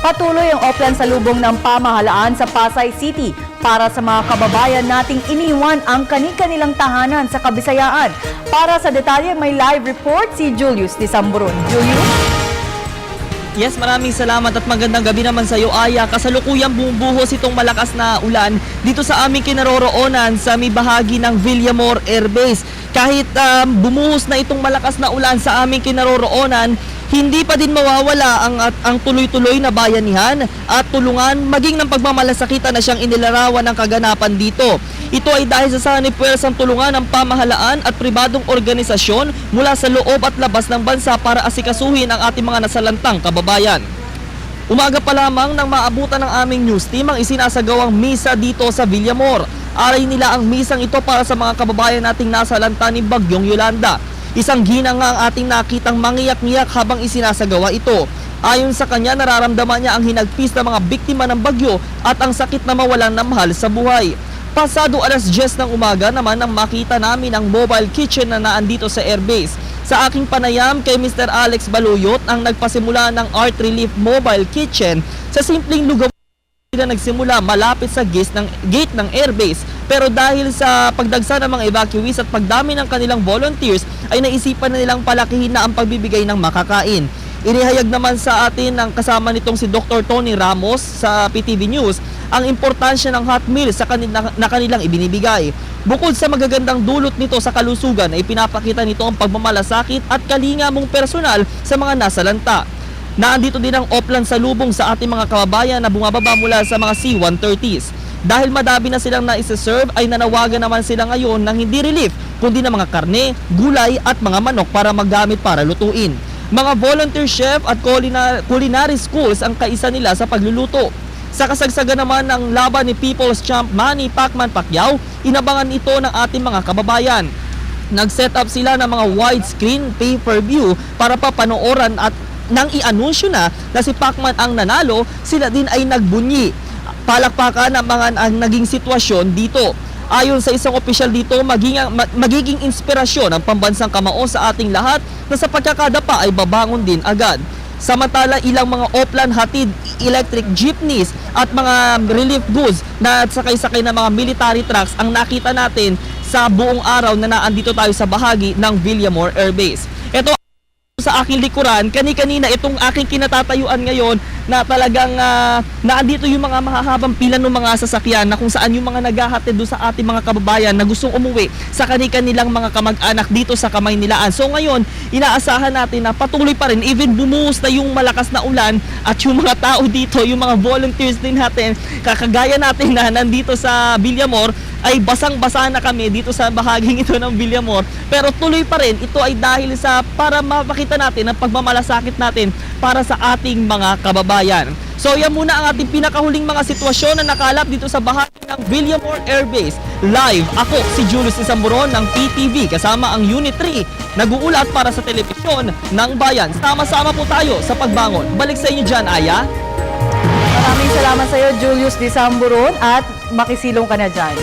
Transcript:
Patuloy ang offline salubong ng pamahalaan sa Pasay City para sa mga kababayan nating iniwan ang kani-kanilang tahanan sa Kabisayaan. Para sa detalye, may live report si Julius Disamburon. Julius? Yes, maraming salamat at magandang gabi naman sa iyo, Aya. Kasalukuyang bumubuhos itong malakas na ulan dito sa aming kinaroroonan sa may bahagi ng Villamor Air Base. Kahit bumuhos na itong malakas na ulan sa aming kinaroroonan, hindi pa din mawawala ang tuloy-tuloy na bayanihan at tulungan maging ng pagmamalasakitan na siyang inilarawan ng kaganapan dito. Ito ay dahil sa sanipwersang tulungan ng pamahalaan at pribadong organisasyon mula sa loob at labas ng bansa para asikasuhin ang ating mga nasalantang kababayan. Umaga pa lamang nang maabutan ng aming news team ang isinasagawang misa dito sa Villamor. Aray nila ang misang ito para sa mga kababayan nating nasalanta ni Bagyong Yolanda. Isang ginang nga ang ating nakitang mangiyak-ngiyak habang isinasagawa ito. Ayon sa kanya, nararamdaman niya ang hinagpis ng mga biktima ng bagyo at ang sakit na mawalan ng mahal sa buhay. Pasado alas 10 ng umaga naman nang makita namin ang mobile kitchen na naandito sa airbase. Sa aking panayam kay Mr. Alex Baluyot ang nagpasimula ng Art Relief Mobile Kitchen sa simpleng lugar na nagsimula malapit sa gate ng airbase. Pero dahil sa pagdagsa ng mga evacuees at pagdami ng kanilang volunteers ay naisipan na nilang palakihin na ang pagbibigay ng makakain. Inihayag naman sa atin ng kasama nitong si Dr. Tony Ramos sa PTV News ang importansya ng hot meal na kanilang ibinibigay. Bukod sa magagandang dulot nito sa kalusugan ay pinapakita nito ang pagmamalasakit at kalingamong personal sa mga nasalanta. Naandito din ang offline salubong sa ating mga kababayan na bumababa mula sa mga C-130s. Dahil madami na silang na-serve ay nanawagan naman sila ngayon ng hindi relief kundi ng mga karne, gulay at mga manok para magamit para lutuin. Mga volunteer chef at culinary schools ang kaisa nila sa pagluluto. Sa kasagsagan naman ng laban ni People's Champ Manny Pacman Pacquiao, inabangan ito ng ating mga kababayan. Nag-set up sila ng mga widescreen pay-per-view para papanooran at nang i-anunsyo na si Pacman ang nanalo, sila din ay nagbunyi. Palakpakan ang mga naging sitwasyon dito. Ayon sa isang opisyal dito, magiging inspirasyon ang pambansang kamao sa ating lahat na sa pagkakadapa ay babangon din agad. Samantala, ilang mga offline hatid, electric jeepneys at mga relief goods na sakay-sakay na mga military trucks ang nakita natin sa buong araw na naandito tayo sa bahagi ng Villamor Air Base. Ito sa aking likuran, kani-kanina itong aking kinatatayuan ngayon na talagang naandito yung mga mahahabang pila ng mga sasakyan na kung saan yung mga naghahatid doon sa ating mga kababayan na gustong umuwi sa kani-kanilang mga kamag-anak dito sa Kamaynilaan. So ngayon, inaasahan natin na patuloy pa rin, even bumuhos na yung malakas na ulan at yung mga tao dito, yung mga volunteers din natin, kakagaya natin na nandito sa Villamor, ay basang-basa na kami dito sa bahaging ito ng Villamor. Pero tuloy pa rin, ito ay dahil sa para mapakita natin ang pagmamalasakit natin para sa ating mga kababayan. So yan muna ang ating pinakahuling mga sitwasyon na nakalap dito sa bahagi ng Villamor Air Base. Live, ako si Julius Disamburon ng PTV kasama ang Unit 3, nag-uulat para sa telebisyon ng bayan. Sama-sama po tayo sa pagbangon. Balik sa inyo dyan, Aya. Maraming salamat sa iyo, Julius Disamburon, at makisilong ka na dyan.